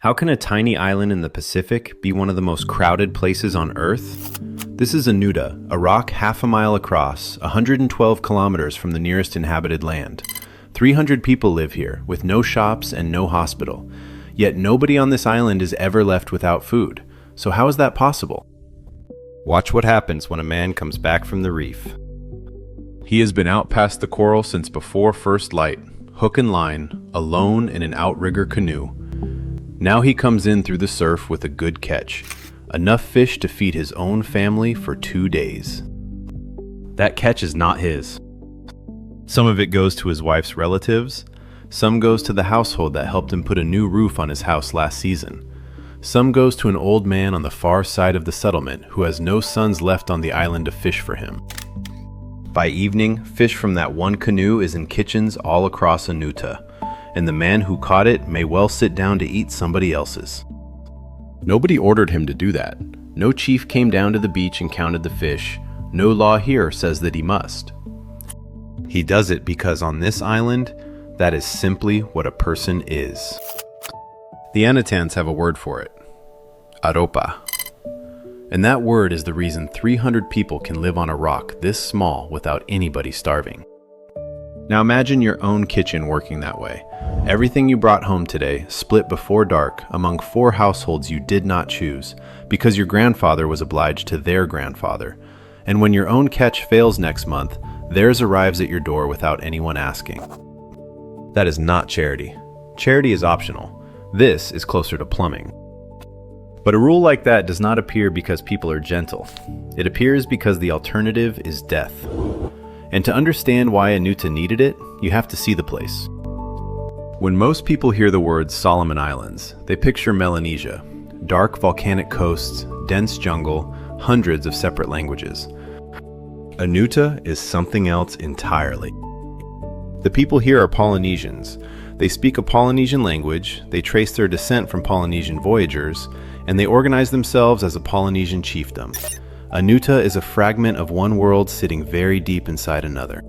How can a tiny island in the Pacific be one of the most crowded places on Earth? This is Anuta, a rock half a mile across, 112 kilometers from the nearest inhabited land. 300 people live here, with no shops and no hospital. Yet nobody on this island is ever left without food. So how is that possible? Watch what happens when a man comes back from the reef. He has been out past the coral since before first light, hook and line, alone in an outrigger canoe. Now he comes in through the surf with a good catch, enough fish to feed his own family for 2 days. That catch is not his. Some of it goes to his wife's relatives, some goes to the household that helped him put a new roof on his house last season. Some goes to an old man on the far side of the settlement who has no sons left on the island to fish for him. By evening, fish from that one canoe is in kitchens all across Anuta, and the man who caught it may well sit down to eat somebody else's. Nobody ordered him to do that. No chief came down to the beach and counted the fish. No law here says that he must. He does it because on this island, that is simply what a person is. The Anutans have a word for it. Aropa. And that word is the reason 300 people can live on a rock this small without anybody starving. Now imagine your own kitchen working that way. Everything you brought home today, split before dark among 4 households you did not choose, because your grandfather was obliged to their grandfather. And when your own catch fails next month, theirs arrives at your door without anyone asking. That is not charity. Charity is optional. This is closer to plumbing. But a rule like that does not appear because people are gentle. It appears because the alternative is death. And to understand why Anuta needed it, you have to see the place. When most people hear the words Solomon Islands, they picture Melanesia, dark volcanic coasts, dense jungle, hundreds of separate languages. Anuta is something else entirely. The people here are Polynesians. They speak a Polynesian language, they trace their descent from Polynesian voyagers, and they organize themselves as a Polynesian chiefdom. Anuta is a fragment of one world sitting very deep inside another.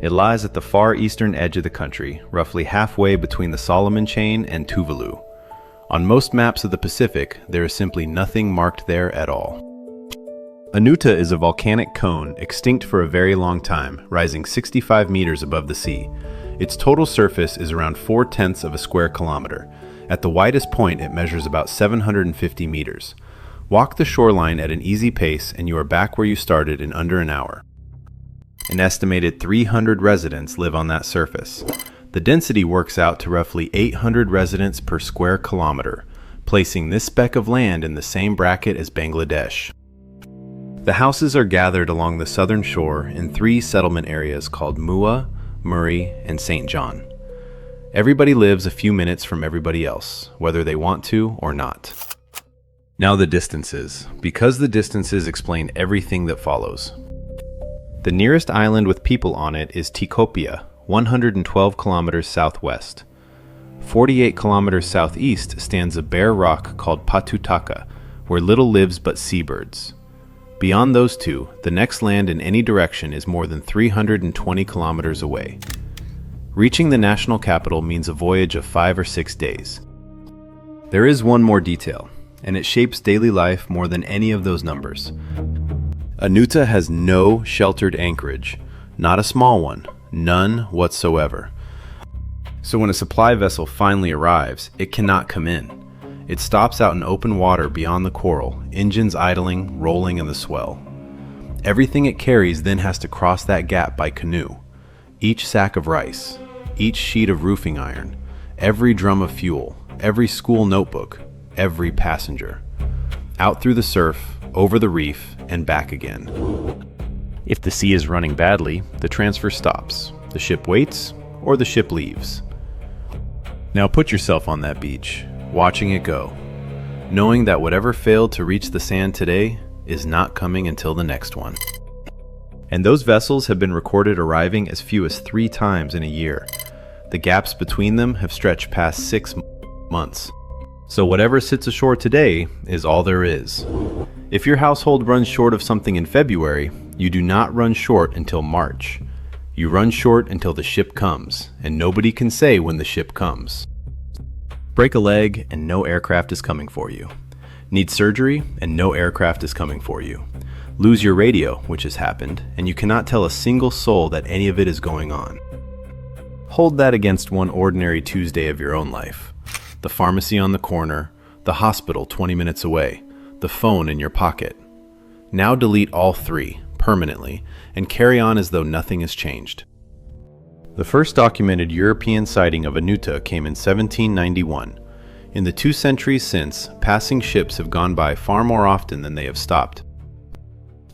It lies at the far eastern edge of the country, roughly halfway between the Solomon Chain and Tuvalu. On most maps of the Pacific, there is simply nothing marked there at all. Anuta is a volcanic cone, extinct for a very long time, rising 65 meters above the sea. Its total surface is around 4/10 of a square kilometer. At the widest point, it measures about 750 meters. Walk the shoreline at an easy pace and you are back where you started in under an hour. An estimated 300 residents live on that surface. The density works out to roughly 800 residents per square kilometer, placing this speck of land in the same bracket as Bangladesh. The houses are gathered along the southern shore in 3 settlement areas called Mua, Murray, and St. John. Everybody lives a few minutes from everybody else, whether they want to or not. Now the distances, because the distances explain everything that follows. The nearest island with people on it is Tikopia, 112 kilometers southwest. 48 kilometers southeast stands a bare rock called Patutaka, where little lives but seabirds. Beyond those two, the next land in any direction is more than 320 kilometers away. Reaching the national capital means a voyage of 5 or 6 days. There is one more detail, and it shapes daily life more than any of those numbers. Anuta has no sheltered anchorage, not a small one, none whatsoever. So when a supply vessel finally arrives, it cannot come in. It stops out in open water beyond the coral, engines idling, rolling in the swell. Everything it carries then has to cross that gap by canoe. Each sack of rice, each sheet of roofing iron, every drum of fuel, every school notebook, every passenger. Out through the surf, over the reef, and back again. If the sea is running badly, the transfer stops. The ship waits, or the ship leaves. Now put yourself on that beach, watching it go, knowing that whatever failed to reach the sand today is not coming until the next one. And those vessels have been recorded arriving as few as 3 times in a year. The gaps between them have stretched past 6 months. So whatever sits ashore today is all there is. If your household runs short of something in February, you do not run short until March. You run short until the ship comes, and nobody can say when the ship comes. Break a leg and no aircraft is coming for you. Need surgery and no aircraft is coming for you. Lose your radio, which has happened, and you cannot tell a single soul that any of it is going on. Hold that against one ordinary Tuesday of your own life. The pharmacy on the corner, the hospital 20 minutes away, the phone in your pocket. Now delete all three, permanently, and carry on as though nothing has changed. The first documented European sighting of Anuta came in 1791. In the 2 centuries since, passing ships have gone by far more often than they have stopped.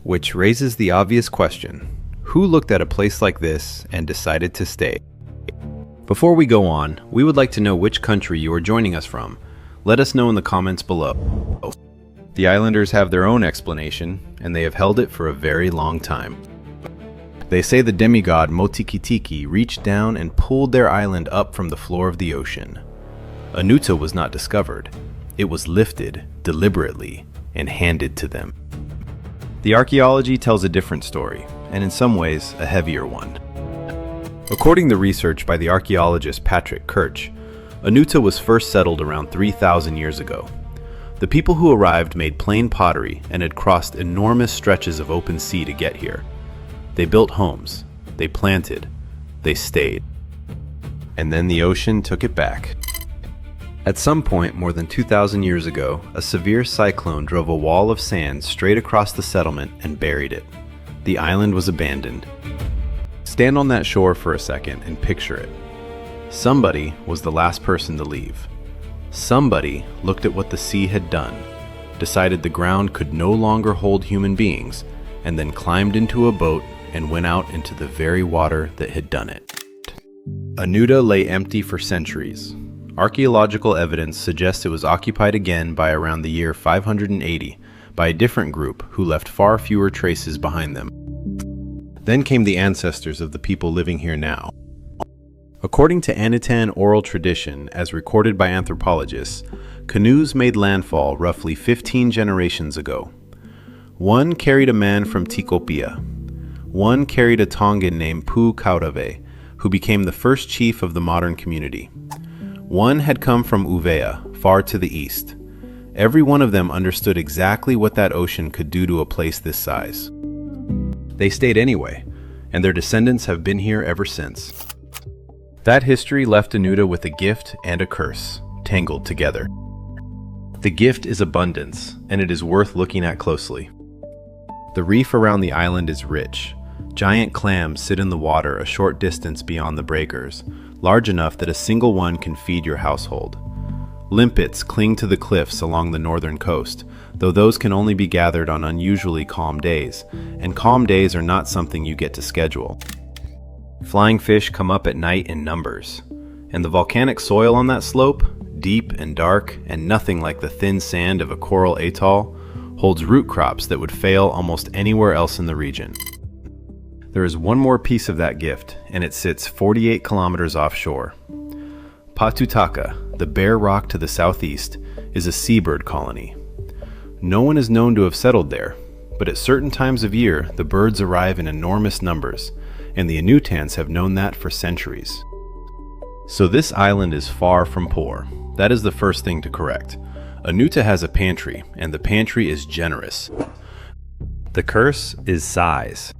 Which raises the obvious question, who looked at a place like this and decided to stay? Before we go on, we would like to know which country you are joining us from. Let us know in the comments below. The islanders have their own explanation, and they have held it for a very long time. They say the demigod Motikitiki reached down and pulled their island up from the floor of the ocean. Anuta was not discovered. It was lifted deliberately and handed to them. The archaeology tells a different story, and in some ways a heavier one. According to research by the archaeologist Patrick Kirch, Anuta was first settled around 3,000 years ago. The people who arrived made plain pottery and had crossed enormous stretches of open sea to get here. They built homes, they planted, they stayed. And then the ocean took it back. At some point more than 2,000 years ago, a severe cyclone drove a wall of sand straight across the settlement and buried it. The island was abandoned. Stand on that shore for a second and picture it. Somebody was the last person to leave. Somebody looked at what the sea had done, decided the ground could no longer hold human beings, and then climbed into a boat and went out into the very water that had done it. Anuta lay empty for centuries. Archaeological evidence suggests it was occupied again by around the year 580 by a different group who left far fewer traces behind them. Then came the ancestors of the people living here now. According to Anutan oral tradition, as recorded by anthropologists, canoes made landfall roughly 15 generations ago. One carried a man from Tikopia. One carried a Tongan named Pu Kaurave, who became the first chief of the modern community. One had come from Uvea, far to the east. Every one of them understood exactly what that ocean could do to a place this size. They stayed anyway, and their descendants have been here ever since. That history left Anuta with a gift and a curse, tangled together. The gift is abundance, and it is worth looking at closely. The reef around the island is rich. Giant clams sit in the water a short distance beyond the breakers, large enough that a single one can feed your household. Limpets cling to the cliffs along the northern coast, though those can only be gathered on unusually calm days, and calm days are not something you get to schedule. Flying fish come up at night in numbers, and the volcanic soil on that slope, deep and dark and nothing like the thin sand of a coral atoll, holds root crops that would fail almost anywhere else in the region. There is one more piece of that gift, and it sits 48 kilometers offshore. Patutaka, the bare rock to the southeast, is a seabird colony. No one is known to have settled there, but at certain times of year, the birds arrive in enormous numbers, and the Anutans have known that for centuries. So this island is far from poor. That is the first thing to correct. Anuta has a pantry, and the pantry is generous. The curse is size.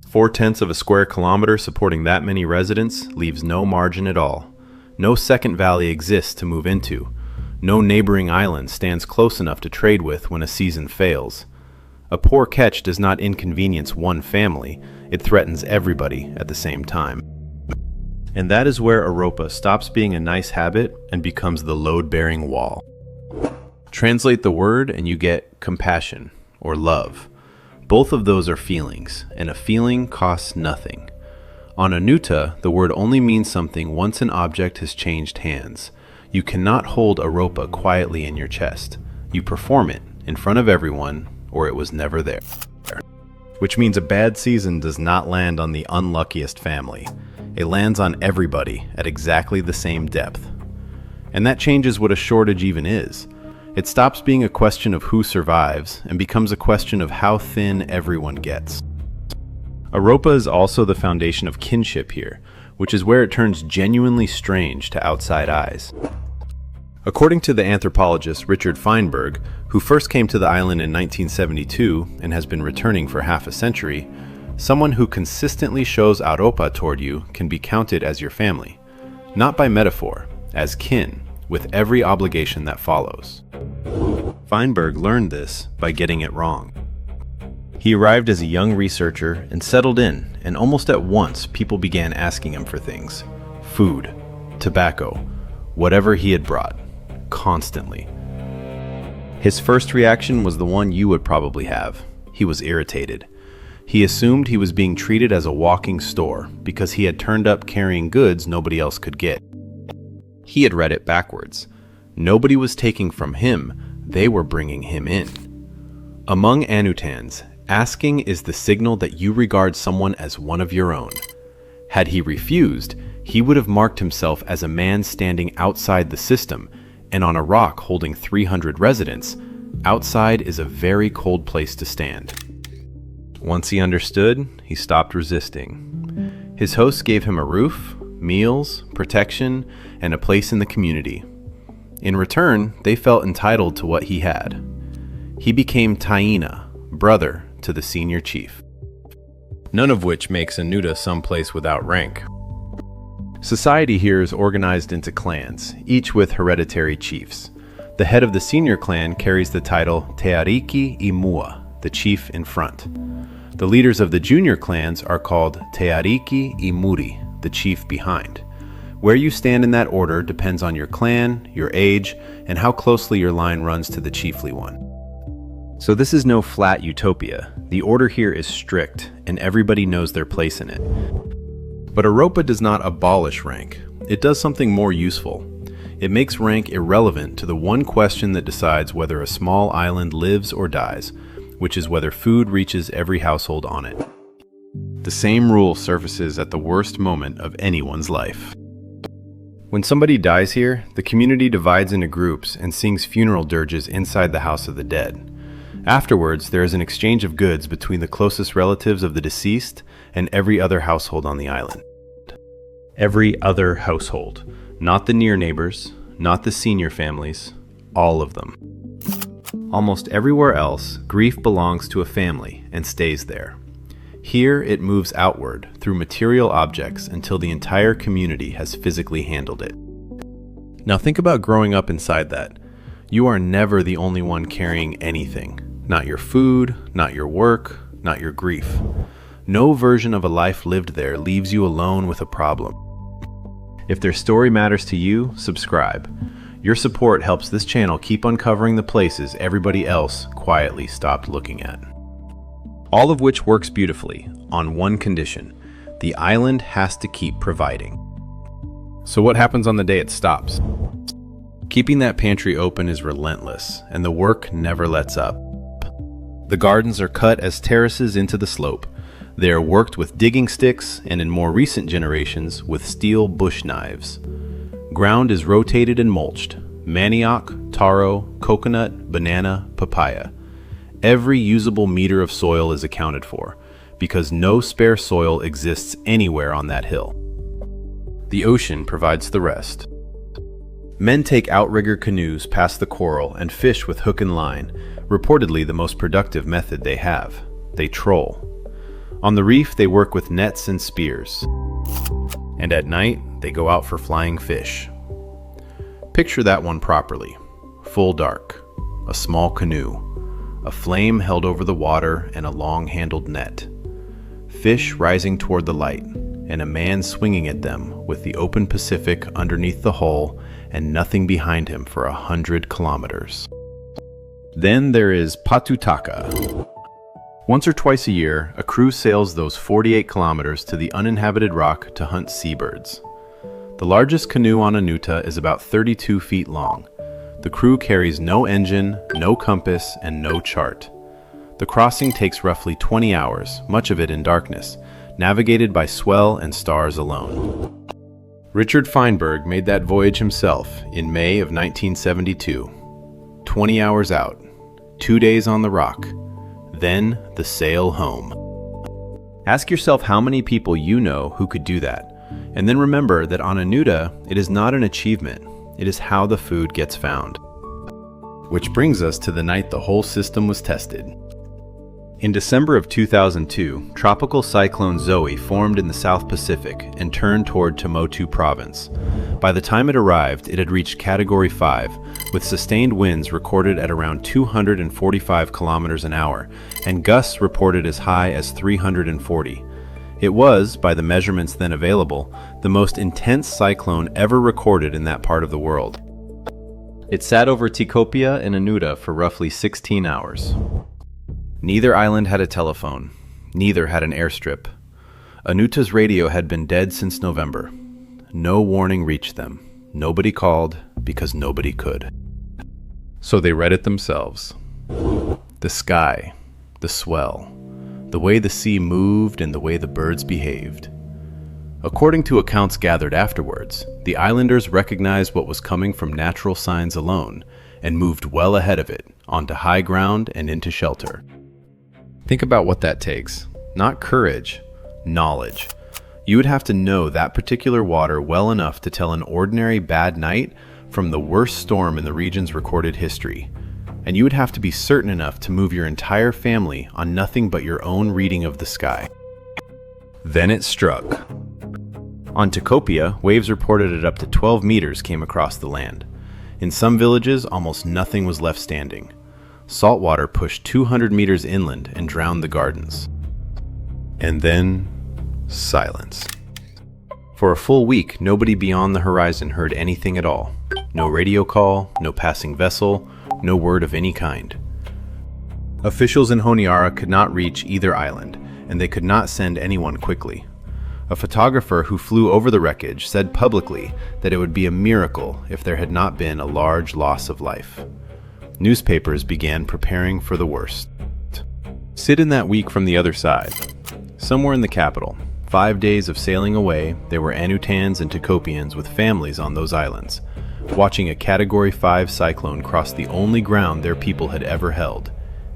4/10 of a square kilometer supporting that many residents leaves no margin at all. No second valley exists to move into. No neighboring island stands close enough to trade with when a season fails. A poor catch does not inconvenience one family, it threatens everybody at the same time. And that is where Aropa stops being a nice habit and becomes the load-bearing wall. Translate the word and you get compassion or love. Both of those are feelings, and a feeling costs nothing. On Anuta, the word only means something once an object has changed hands. You cannot hold Aropa quietly in your chest. You perform it in front of everyone, or it was never there. Which means a bad season does not land on the unluckiest family. It lands on everybody at exactly the same depth. And that changes what a shortage even is. It stops being a question of who survives and becomes a question of how thin everyone gets. Aropa is also the foundation of kinship here, which is where it turns genuinely strange to outside eyes. According to the anthropologist Richard Feinberg, who first came to the island in 1972 and has been returning for half a century, someone who consistently shows aropa toward you can be counted as your family, not by metaphor, as kin, with every obligation that follows. Feinberg learned this by getting it wrong. He arrived as a young researcher and settled in, and almost at once people began asking him for things. Food, tobacco, whatever he had brought, constantly. His first reaction was the one you would probably have. He was irritated. He assumed he was being treated as a walking store because he had turned up carrying goods nobody else could get. He had read it backwards. Nobody was taking from him, they were bringing him in. Among Anutans, asking is the signal that you regard someone as one of your own. Had he refused, he would have marked himself as a man standing outside the system, and on a rock holding 300 residents, outside is a very cold place to stand. Once he understood, he stopped resisting. His hosts gave him a roof, meals, protection, and a place in the community. In return, they felt entitled to what he had. He became Taina, brother to the senior chief. None of which makes Anuta someplace without rank. Society here is organized into clans, each with hereditary chiefs. The head of the senior clan carries the title Teariki Imua, the chief in front. The leaders of the junior clans are called Teariki Imuri, the chief behind. Where you stand in that order depends on your clan, your age, and how closely your line runs to the chiefly one. So this is no flat utopia. The order here is strict, and everybody knows their place in it. But aropa does not abolish rank. It does something more useful. It makes rank irrelevant to the one question that decides whether a small island lives or dies, which is whether food reaches every household on it. The same rule surfaces at the worst moment of anyone's life. When somebody dies here, the community divides into groups and sings funeral dirges inside the house of the dead. Afterwards, there is an exchange of goods between the closest relatives of the deceased and every other household on the island. Every other household, not the near neighbors, not the senior families, all of them. Almost everywhere else, grief belongs to a family and stays there. Here, it moves outward through material objects until the entire community has physically handled it. Now think about growing up inside that. You are never the only one carrying anything. Not your food, not your work, not your grief. No version of a life lived there leaves you alone with a problem. If their story matters to you, subscribe. Your support helps this channel keep uncovering the places everybody else quietly stopped looking at. All of which works beautifully, on one condition. The island has to keep providing. So what happens on the day it stops? Keeping that pantry open is relentless, and the work never lets up. The gardens are cut as terraces into the slope. They are worked with digging sticks, and in more recent generations, with steel bush knives. Ground is rotated and mulched. Manioc, taro, coconut, banana, papaya. Every usable meter of soil is accounted for, because no spare soil exists anywhere on that hill. The ocean provides the rest. Men take outrigger canoes past the coral and fish with hook and line, reportedly the most productive method they have. They troll. On the reef, they work with nets and spears. And at night, they go out for flying fish. Picture that one properly. Full dark, a small canoe, a flame held over the water and a long-handled net. Fish rising toward the light, and a man swinging at them with the open Pacific underneath the hull and nothing behind him for 100 kilometers. Then there is Patutaka. Once or twice a year, a crew sails those 48 kilometers to the uninhabited rock to hunt seabirds. The largest canoe on Anuta is about 32 feet long. The crew carries no engine, no compass, and no chart. The crossing takes roughly 20 hours, much of it in darkness, navigated by swell and stars alone. Richard Feinberg made that voyage himself in May of 1972. 20 hours out, 2 days on the rock, then the sail home. Ask yourself how many people you know who could do that, and then remember that on Anuta, it is not an achievement, it is how the food gets found. Which brings us to the night the whole system was tested. In December of 2002, Tropical Cyclone Zoe formed in the South Pacific and turned toward Tuamotu Province. By the time it arrived, it had reached Category 5, with sustained winds recorded at around 245 kilometers an hour, and gusts reported as high as 340. It was, by the measurements then available, the most intense cyclone ever recorded in that part of the world. It sat over Tikopia and Anuta for roughly 16 hours. Neither island had a telephone. Neither had an airstrip. Anuta's radio had been dead since November. No warning reached them. Nobody called because nobody could. So they read it themselves. The sky, the swell, the way the sea moved and the way the birds behaved. According to accounts gathered afterwards, the islanders recognized what was coming from natural signs alone and moved well ahead of it, onto high ground and into shelter. Think about what that takes. Not courage, knowledge. You would have to know that particular water well enough to tell an ordinary bad night from the worst storm in the region's recorded history. And you would have to be certain enough to move your entire family on nothing but your own reading of the sky. Then it struck. On Tikopia, waves reported at up to 12 meters came across the land. In some villages, almost nothing was left standing. Salt water pushed 200 meters inland and drowned the gardens. And then, silence. For a full week, nobody beyond the horizon heard anything at all. No radio call, no passing vessel, no word of any kind. Officials in Honiara could not reach either island, and they could not send anyone quickly. A photographer who flew over the wreckage said publicly that it would be a miracle if there had not been a large loss of life. Newspapers began preparing for the worst. Sit in that week from the other side. Somewhere in the capital, 5 days of sailing away, there were Anutans and Tikopians with families on those islands, watching a Category 5 cyclone cross the only ground their people had ever held,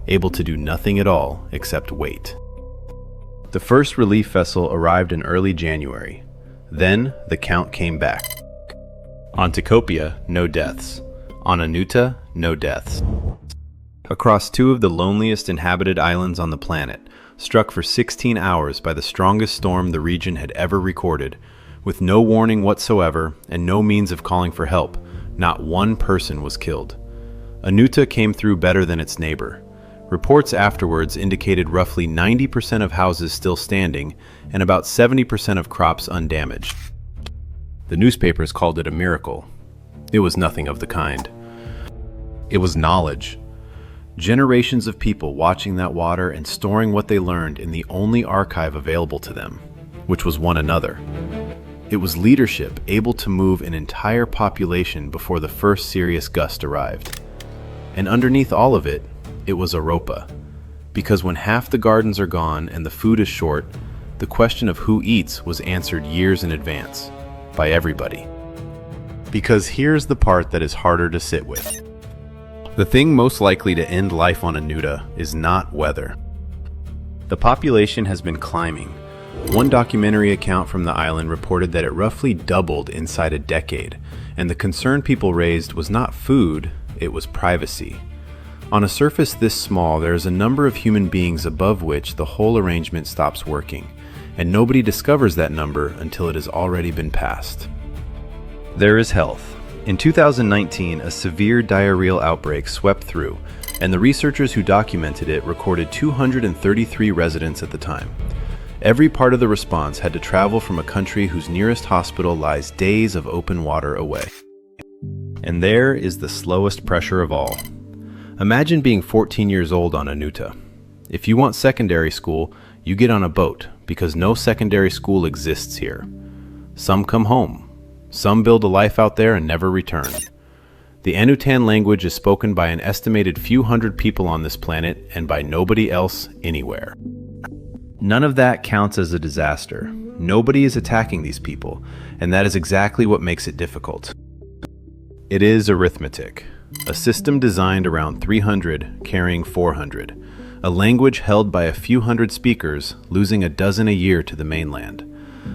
able to do nothing at all except wait. The first relief vessel arrived in early January. Then the count came back. On Tikopia, no deaths. On Anuta, no deaths. Across two of the loneliest inhabited islands on the planet, struck for 16 hours by the strongest storm the region had ever recorded, with no warning whatsoever and no means of calling for help, not one person was killed. Anuta came through better than its neighbor. Reports afterwards indicated roughly 90% of houses still standing and about 70% of crops undamaged. The newspapers called it a miracle. It was nothing of the kind. It was knowledge. Generations of people watching that water and storing what they learned in the only archive available to them, which was one another. It was leadership able to move an entire population before the first serious gust arrived. And underneath all of it, it was Europa. Because when half the gardens are gone and the food is short, the question of who eats was answered years in advance, by everybody. Because here's the part that is harder to sit with. The thing most likely to end life on Anuta is not weather. The population has been climbing. One documentary account from the island reported that it roughly doubled inside a decade, and the concern people raised was not food, it was privacy. On a surface this small, there is a number of human beings above which the whole arrangement stops working, and nobody discovers that number until it has already been passed. There is health. In 2019, a severe diarrheal outbreak swept through, and the researchers who documented it recorded 233 residents at the time. Every part of the response had to travel from a country whose nearest hospital lies days of open water away. And there is the slowest pressure of all. Imagine being 14 years old on Anuta. If you want secondary school, you get on a boat because no secondary school exists here. Some come home. Some build a life out there and never return. The Anutan language is spoken by an estimated few hundred people on this planet and by nobody else anywhere. None of that counts as a disaster. Nobody is attacking these people, and that is exactly what makes it difficult. It is arithmetic. A system designed around 300, carrying 400. A language held by a few hundred speakers, losing a dozen a year to the mainland.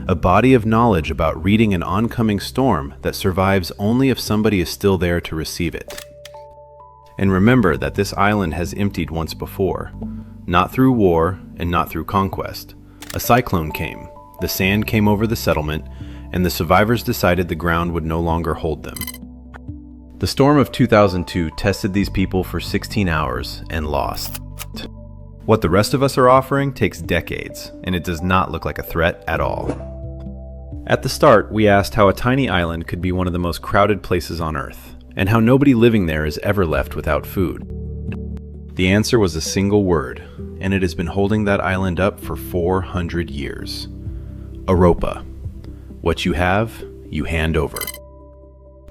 a body of knowledge about reading an oncoming storm that survives only if somebody is still there to receive it. And remember that this island has emptied once before, not through war and not through conquest. A cyclone came, the sand came over the settlement, and the survivors decided the ground would no longer hold them. The storm of 2002 tested these people for 16 hours and lost. What the rest of us are offering takes decades, and it does not look like a threat at all. At the start, we asked how a tiny island could be one of the most crowded places on Earth, and how nobody living there is ever left without food. The answer was a single word, and it has been holding that island up for 400 years. Europa. What you have, you hand over.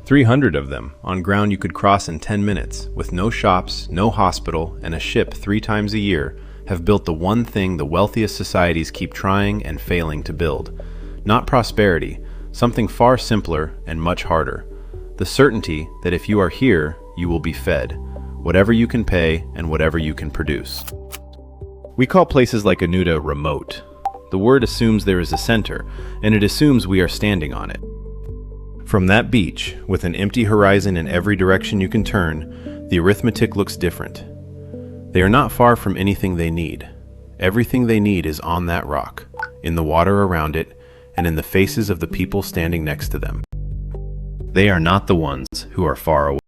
300 of them, on ground you could cross in 10 minutes, with no shops, no hospital, and a ship 3 times a year, have built the one thing the wealthiest societies keep trying and failing to build. Not prosperity, something far simpler and much harder. The certainty that if you are here, you will be fed, whatever you can pay and whatever you can produce. We call places like Anuta remote. The word assumes there is a center, and it assumes we are standing on it. From that beach, with an empty horizon in every direction you can turn, the arithmetic looks different. They are not far from anything they need. Everything they need is on that rock, in the water around it, and in the faces of the people standing next to them. They are not the ones who are far away.